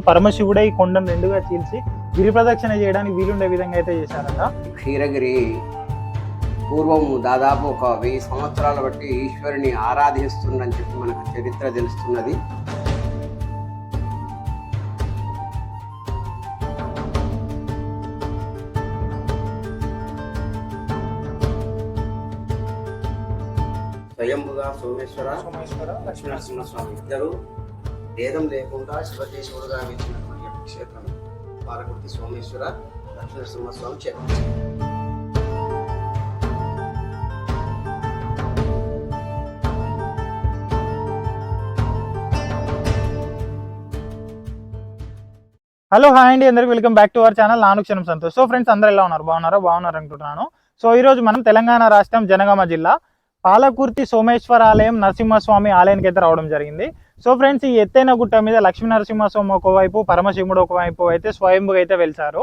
పరమశివుడే ఈ కొండను రెండుగా చీల్చి గిరి ప్రదక్షిణ చేయడానికి వీలుండే విధంగా అయితే చేశారట. క్షీరగిరి పూర్వం దాదాపు ఒక 1000 సంవత్సరాల బట్టి ఈశ్వరుని ఆరాధిస్తుందని చెప్పి మనకు చరిత్ర తెలుస్తున్నది. స్వయంభుగా సోమేశ్వర లక్ష్మీనరసింహస్వామి ఇద్దరు భేదం లేకుండా శివకేశవుడుగా వెలిచినటువంటి క్షేత్రం పాలకుర్తి సోమేశ్వర లక్ష్మీనరసింహస్వామి క్షేత్రం. హలో హాయ్ అండి, అందరికి welcome back to our channel నాను క్షణం సంతోష్. సో ఫ్రెండ్స్, అందరూ ఎలా ఉన్నారు? బాగున్నారు అనుకుంటున్నాను. సో ఈరోజు మనం తెలంగాణ రాష్ట్రం జనగామ జిల్లా పాలకుర్తి సోమేశ్వర ఆలయం నరసింహస్వామి ఆలయానికి అయితే రావడం జరిగింది. సో ఫ్రెండ్స్, ఈ ఎత్తైన గుట్ట మీద లక్ష్మీ నరసింహస్వామి ఒకవైపు, పరమశివుడు ఒకవైపు అయితే స్వయంభుగా అయితే వెలిచారు.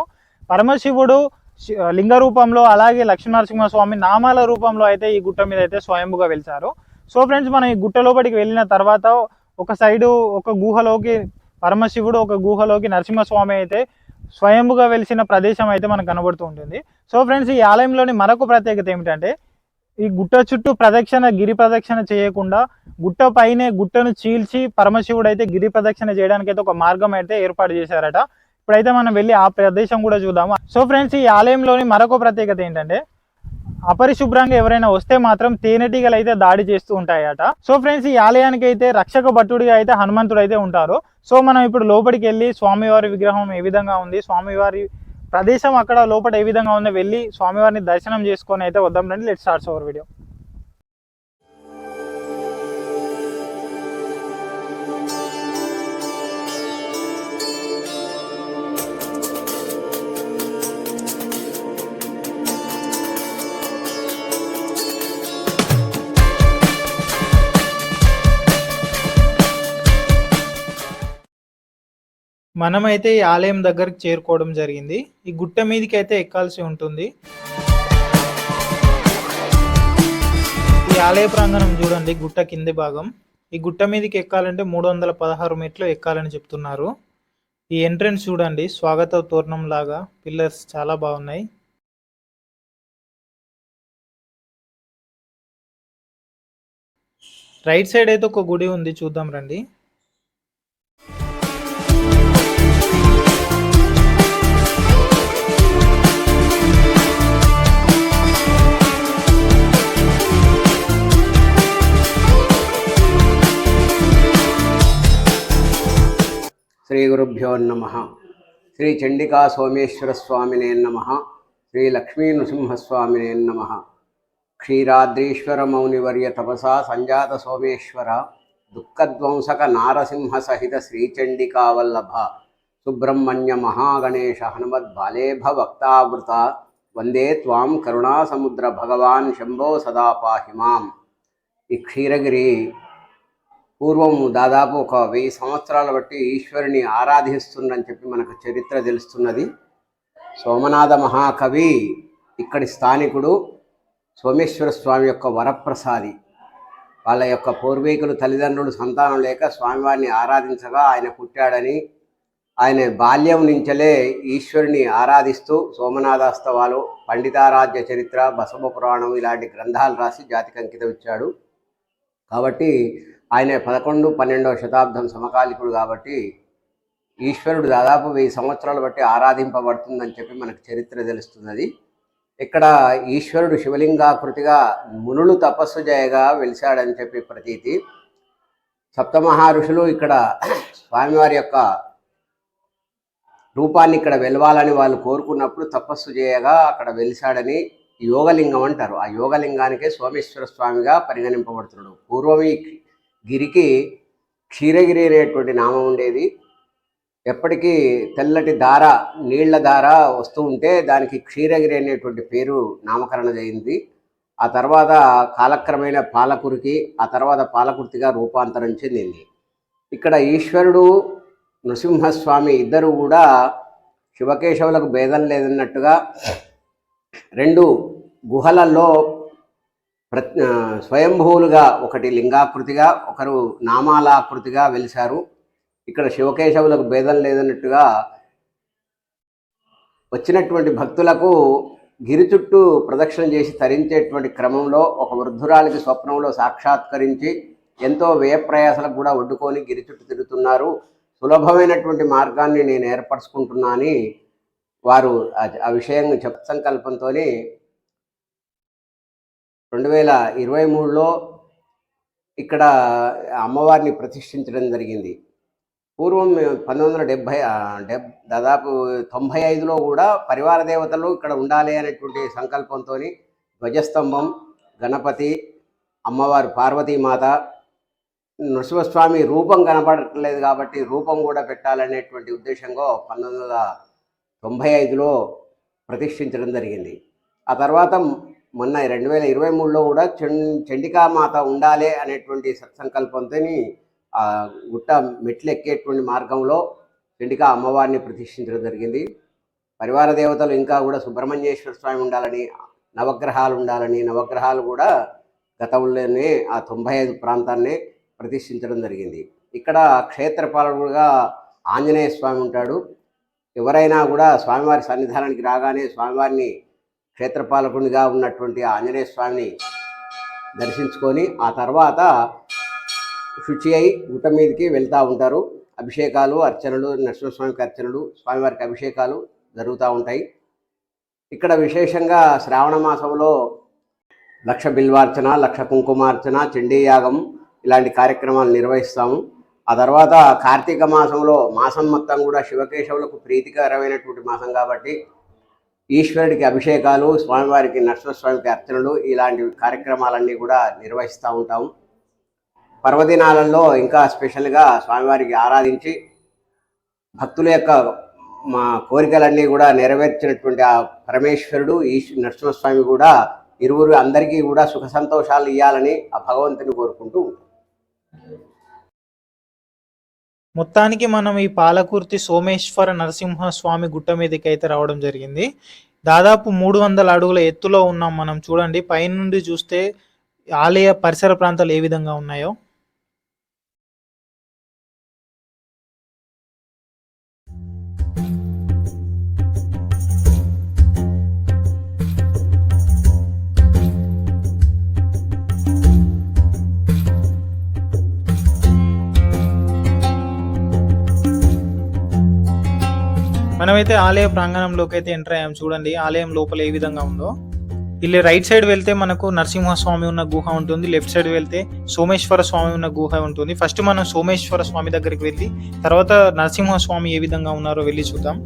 పరమశివుడు లింగ రూపంలో, అలాగే లక్ష్మీ నరసింహస్వామి నామాల రూపంలో అయితే ఈ గుట్ట మీద అయితే స్వయంభుగా వెలిచారు. సో ఫ్రెండ్స్, మనం ఈ గుట్ట లోపలికి వెళ్ళిన తర్వాత ఒక సైడు ఒక గుహలోకి పరమశివుడు, ఒక గుహలోకి నరసింహస్వామి అయితే స్వయంభుగా వెలిసిన ప్రదేశం అయితే మనకు కనబడుతూ ఉంటుంది. సో ఫ్రెండ్స్, ఈ ఆలయంలోని మరొక ప్రత్యేకత ఏమిటంటే, ఈ గుట్ట చుట్టూ గిరి ప్రదక్షిణ చేయకుండా గుట్ట పైనే గుట్టను చీల్చి పరమశివుడు అయితే గిరి ప్రదక్షిణ చేయడానికి అయితే ఒక మార్గం అయితే ఏర్పాటు చేశారట. ఇప్పుడైతే మనం వెళ్ళి ఆ ప్రదేశం కూడా చూద్దాము. సో ఫ్రెండ్స్, ఈ ఆలయంలోని మరొక ప్రత్యేకత ఏంటంటే, అపరిశుభ్రంగా ఎవరైనా వస్తే మాత్రం తేనెటీగలు అయితే దాడి చేస్తూ ఉంటాయట. సో ఫ్రెండ్స్, ఈ ఆలయానికి అయితే రక్షక భట్టుడిగా అయితే హనుమంతుడు అయితే ఉంటారు. సో మనం ఇప్పుడు లోపలికి వెళ్ళి స్వామివారి విగ్రహం ఏ విధంగా ఉంది, స్వామివారి ప్రదేశం అక్కడ లోపల ఏ విధంగా ఉందో వెళ్ళి స్వామివారిని దర్శనం చేసుకొని అయితే వద్దాం రండి. Let's start our video. మనమైతే ఈ ఆలయం దగ్గరికి చేరుకోవడం జరిగింది. ఈ గుట్ట మీదకి అయితే ఎక్కాల్సి ఉంటుంది. ఈ ఆలయ ప్రాంగణం చూడండి, గుట్ట కింది భాగం. ఈ గుట్ట మీదకి ఎక్కాలంటే 316 మెట్లు ఎక్కాలని చెప్తున్నారు. ఈ ఎంట్రన్స్ చూడండి, స్వాగత తోరణం లాగా పిల్లర్స్ చాలా బాగున్నాయి. రైట్ సైడ్ అయితే ఒక గుడి ఉంది, చూద్దాం రండి. శ్రీ గురుభ్యో నమః. శ్రీ చండికా సోమేశ్వర స్వామినే నమః. శ్రీ లక్ష్మీ నృసింహస్వామినే నమః. క్షీరాద్రీశ్వర మౌనివర్య తపసా సంజాత సోమేశ్వర దుఃఖధ్వంసక నారసింహ సహిత శ్రీచండికా వల్లభ సుబ్రహ్మణ్య మహాగణేశ హనుమద్ బాలేభ వక్తావృత వందే త్వాం కరుణాసముద్ర భగవాన్ శంభో సదా పాహి మాం. ఈ క్షీరగిరి పూర్వం దాదాపు ఒక 1000 సంవత్సరాల బట్టి ఈశ్వరుని ఆరాధిస్తుందని చెప్పి మనకు చరిత్ర తెలుస్తున్నది. సోమనాథ మహాకవి ఇక్కడి స్థానికుడు, సోమేశ్వర స్వామి యొక్క వరప్రసాది. వాళ్ళ యొక్క పూర్వీకులు తల్లిదండ్రులు సంతానం లేక స్వామివారిని ఆరాధించగా ఆయన పుట్టాడని, ఆయన బాల్యం నుంచలే ఈశ్వరుని ఆరాధిస్తూ సోమనాథాస్తవాలు, పండితారాధ్య చరిత్ర, బసవ పురాణం ఇలాంటి గ్రంథాలు రాసి జాతికి అంకితం ఇచ్చాడు. కాబట్టి ఆయన 11, 12వ శతాబ్దం సమకాలికుడు. కాబట్టి ఈశ్వరుడు దాదాపు 1000 సంవత్సరాలు బట్టి ఆరాధింపబడుతుందని చెప్పి మనకు చరిత్ర తెలుస్తున్నది. ఇక్కడ ఈశ్వరుడు శివలింగాకృతిగా మునులు తపస్సు చేయగా వెలిశాడని చెప్పి ప్రతీతి. సప్తమహర్షులు ఇక్కడ స్వామివారి యొక్క రూపాన్ని ఇక్కడ వెలవాలని వాళ్ళు కోరుకున్నప్పుడు తపస్సు చేయగా అక్కడ వెలిశాడని యోగలింగం అంటారు. ఆ యోగలింగానికే సోమేశ్వర స్వామిగా పరిగణింపబడుతున్నాడు. పూర్వం ఈ గిరికి క్షీరగిరి అనేటువంటి నామం ఉండేది. ఎప్పటికీ తెల్లటి ధార, నీళ్ల ధార వస్తూ ఉంటే దానికి క్షీరగిరి అనేటువంటి పేరు నామకరణం అయింది. ఆ తర్వాత కాలక్రమేణ పాలకురికి, ఆ తర్వాత పాలకుర్తిగా రూపాంతరం చెందింది. ఇక్కడ ఈశ్వరుడు, నృసింహస్వామి ఇద్దరు కూడా శివకేశవులకు భేదం లేదన్నట్టుగా 2 గుహలలో స్వయంభూలుగా, ఒకటి లింగాకృతిగా, ఒకరు నామాలాకృతిగా వెలిశారు. ఇక్కడ శివకేశవులకు భేదం లేదన్నట్టుగా వచ్చినటువంటి భక్తులకు గిరి చుట్టూ ప్రదక్షిణ చేసి తరించేటువంటి క్రమంలో ఒక వృద్ధురాలికి స్వప్నంలో సాక్షాత్కరించి ఎంతో వ్యయప్రయాసలకు కూడా ఒడ్డుకొని గిరి చుట్టూ తిరుగుతున్నారు, సులభమైనటువంటి మార్గాన్ని నేను ఏర్పరచుకుంటున్నాని వారు ఆ విషయం సంకల్పంతో 2023లో ఇక్కడ అమ్మవారిని ప్రతిష్ఠించడం జరిగింది. పూర్వం 1970 దాదాపు 95లో కూడా పరివార దేవతలు ఇక్కడ ఉండాలి అనేటువంటి సంకల్పంతో ధ్వజస్తంభం, గణపతి, అమ్మవారు పార్వతీమాత, నృసింహస్వామి రూపం కనపడట్లేదు కాబట్టి రూపం కూడా పెట్టాలనేటువంటి ఉద్దేశంగా 1995లో ప్రతిష్ఠించడం జరిగింది. ఆ తర్వాత మొన్న 2023లో కూడా చండికామాత ఉండాలి అనేటువంటి సత్సంకల్పంతో గుట్ట మెట్లు ఎక్కేటువంటి మార్గంలో చండికా అమ్మవారిని ప్రతిష్ఠించడం జరిగింది. పరివార దేవతలు ఇంకా కూడా సుబ్రహ్మణ్యేశ్వర స్వామి ఉండాలని, నవగ్రహాలు ఉండాలని, నవగ్రహాలు కూడా గతంలోనే ఆ 95 ప్రాంతాన్ని ప్రతిష్ఠించడం జరిగింది. ఇక్కడ క్షేత్రపాలకుడుగా ఆంజనేయ స్వామి ఉంటాడు. ఎవరైనా కూడా స్వామివారి సన్నిధానానికి రాగానే స్వామివారిని క్షేత్రపాలకునిగా ఉన్నటువంటి ఆంజనేయ స్వామిని దర్శించుకొని ఆ తర్వాత శుచి అయి గుట్ట మీదకి వెళ్తూ ఉంటారు. అభిషేకాలు, అర్చనలు, నరసింహస్వామికి అర్చనలు, స్వామివారికి అభిషేకాలు జరుగుతూ ఉంటాయి. ఇక్కడ విశేషంగా శ్రావణ మాసంలో 1,00,000 బిల్వార్చన, 1,00,000 కుంకుమార్చన, చండీయాగం ఇలాంటి కార్యక్రమాలు నిర్వహిస్తాము. ఆ తర్వాత కార్తీక మాసంలో మాసం మొత్తం కూడా శివకేశవులకు ప్రీతికరమైనటువంటి మాసం కాబట్టి ఈశ్వరుడికి అభిషేకాలు, స్వామివారికి నరసింహస్వామికి అర్చనలు ఇలాంటి కార్యక్రమాలన్నీ కూడా నిర్వహిస్తూ ఉంటాము. పర్వదినాలలో ఇంకా స్పెషల్గా స్వామివారికి ఆరాధించి భక్తుల యొక్క మా కోరికలన్నీ కూడా నెరవేర్చినటువంటి ఆ పరమేశ్వరుడు నరసింహస్వామి కూడా ఇరువురు అందరికీ కూడా సుఖ సంతోషాలు ఇవ్వాలని ఆ భగవంతుని కోరుకుంటూ ఉంటాం. మొత్తానికి మనం ఈ పాలకుర్తి సోమేశ్వర నరసింహస్వామి గుట్ట మీదకి అయితే రావడం జరిగింది. దాదాపు 300 అడుగుల ఎత్తులో ఉన్నాం మనం. చూడండి పైనుండి చూస్తే ఆలయ పరిసర ప్రాంతాలు ఏ విధంగా ఉన్నాయో. మనమైతే ఆలయ ప్రాంగణంలోకి అయితే ఎంటర్ అయ్యాం. చూడండి ఆలయం లోపల ఏ విధంగా ఉందో. ಇಲ್ಲಿ రైట్ సైడ్ వెళ్తే మనకు నరసింహస్వామి ఉన్న గుహ ఉంటుంది, లెఫ్ట్ సైడ్ వెళ్తే సోమేశ్వర స్వామి ఉన్న గుహ ఉంటుంది. ఫస్ట్ మనం సోమేశ్వర స్వామి దగ్గరికి వెళ్ళి తర్వాత నరసింహస్వామి ఏ విధంగా ఉన్నారో వెళ్ళి చూద్దాం.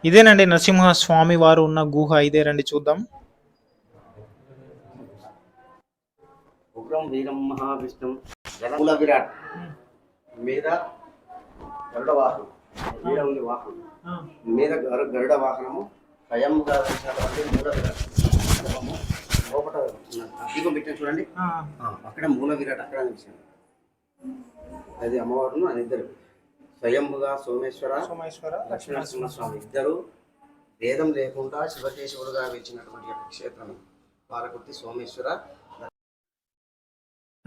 ఇదేనండి నరసింహస్వామి వారు ఉన్న గుహ. ఇదే రండి చూద్దాం. ఉగ్రం వీరం మహావిష్ణు జలమూల విరాట్ మీద గరుడ వాహనం, వీరముని వాహనం మీద గరుడ వాహనము స్వయంగా మూల విరాట్ లోపల దీపం పెట్టాను చూడండి, అక్కడ మూల విరాట్ అక్కడ నిలిచాను. అది అమ్మవారును అని ఇద్దరు స్వయంభుగా సోమేశ్వర లక్ష్మీనరసింహస్వామి ఇద్దరు భేదం లేకుండా శివకేశవుడుగా వెలిచినటువంటి క్షేత్రం పాలకుర్తి సోమేశ్వర.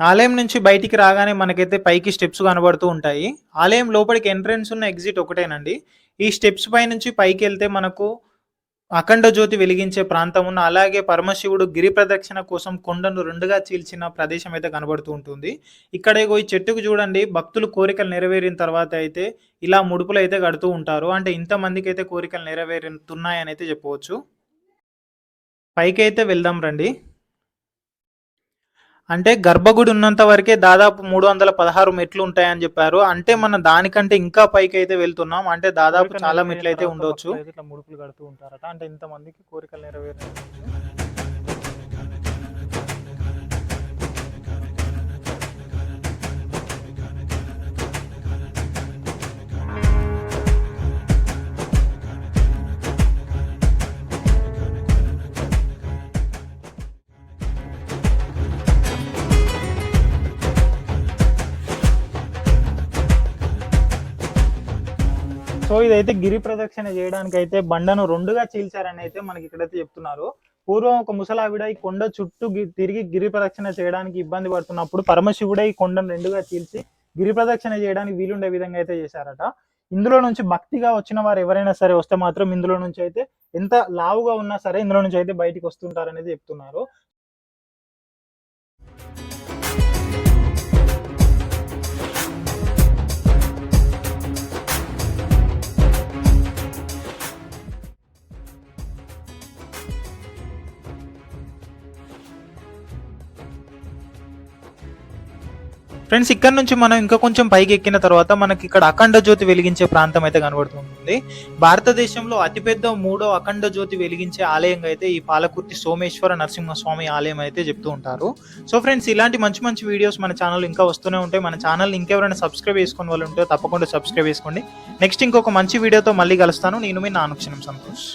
ఆలయం నుంచి బయటికి రాగానే మనకైతే పైకి స్టెప్స్ కనబడుతూ ఉంటాయి. ఆలయం లోపలికి ఎంట్రన్స్ ఉన్న ఎగ్జిట్ ఒకటేనండి. ఈ స్టెప్స్ పై నుంచి పైకి వెళ్తే మనకు అఖండ జ్యోతి వెలిగించే ప్రాంతం ఉన్న, అలాగే పరమశివుడు గిరి ప్రదక్షిణ కోసం కొండను 2గా చీల్చిన ప్రదేశం అయితే కనబడుతూ ఉంటుంది. ఇక్కడ ఈ చెట్టుకు చూడండి, భక్తులు కోరికలు నెరవేరిన తర్వాత అయితే ఇలా ముడుపులు అయితే కడుతూ ఉంటారు. అంటే ఇంతమందికి అయితే కోరికలు నెరవేరుతున్నాయని అయితే చెప్పవచ్చు. పైకి అయితే వెళ్దాం రండి. అంటే గర్భగుడి ఉన్నంత వరకే దాదాపు 316 మెట్లు ఉంటాయని చెప్పారు. అంటే మనం దానికంటే ఇంకా పైకి అయితే వెళ్తున్నాం. అంటే దాదాపు చాలా మెట్లు అయితే ఉండొచ్చు. ఇట్లా ముడుపులు కడుతూ ఉంటారట. అంటే ఇంతమందికి కోరికలు నెరవేరు. సో ఇదైతే గిరి ప్రదక్షిణ చేయడానికి అయితే బండను రెండుగా చీల్చారని అయితే మనకి ఇక్కడైతే చెప్తున్నారు. పూర్వం ఒక ముసలావిడ ఈ కొండ చుట్టూ తిరిగి గిరి ప్రదక్షిణ చేయడానికి ఇబ్బంది పడుతున్నప్పుడు పరమశివుడే ఈ కొండను రెండుగా చీల్చి గిరి ప్రదక్షిణ చేయడానికి వీలుండే విధంగా అయితే చేశారట. ఇందులో నుంచి భక్తిగా వచ్చిన వారు ఎవరైనా సరే వస్తే మాత్రం ఇందులో నుంచి అయితే ఎంత లావుగా ఉన్నా సరే ఇందులో నుంచి అయితే బయటికి వస్తుంటారనేది చెప్తున్నారు. ఫ్రెండ్స్, ఇక్కడ నుంచి మనం ఇంకా కొంచెం పైకి ఎక్కిన తర్వాత మనకి ఇక్కడ అఖండ జ్యోతి వెలిగించే ప్రాంతం అయితే కనబడుతుంది. భారతదేశంలో అతిపెద్ద 3వ అఖండ జ్యోతి వెలిగించే ఆలయంగా అయితే ఈ పాలకుర్తి సోమేశ్వర నరసింహస్వామి ఆలయం అయితే చెప్తూ ఉంటారు. సో ఫ్రెండ్స్, ఇలాంటి మంచి మంచి వీడియోస్ మన ఛానల్ ఇంకా వస్తూనే ఉంటాయి. మన ఛానల్ ఇంకెవరైనా సబ్స్క్రైబ్ చేసుకుని వాళ్ళు ఉంటే తప్పకుండా సబ్స్క్రైబ్ చేసుకోండి. నెక్స్ట్ ఇంకొక మంచి వీడియోతో మళ్ళీ కలుస్తాను. నేను మీ నానుక్షణం సంతోష్.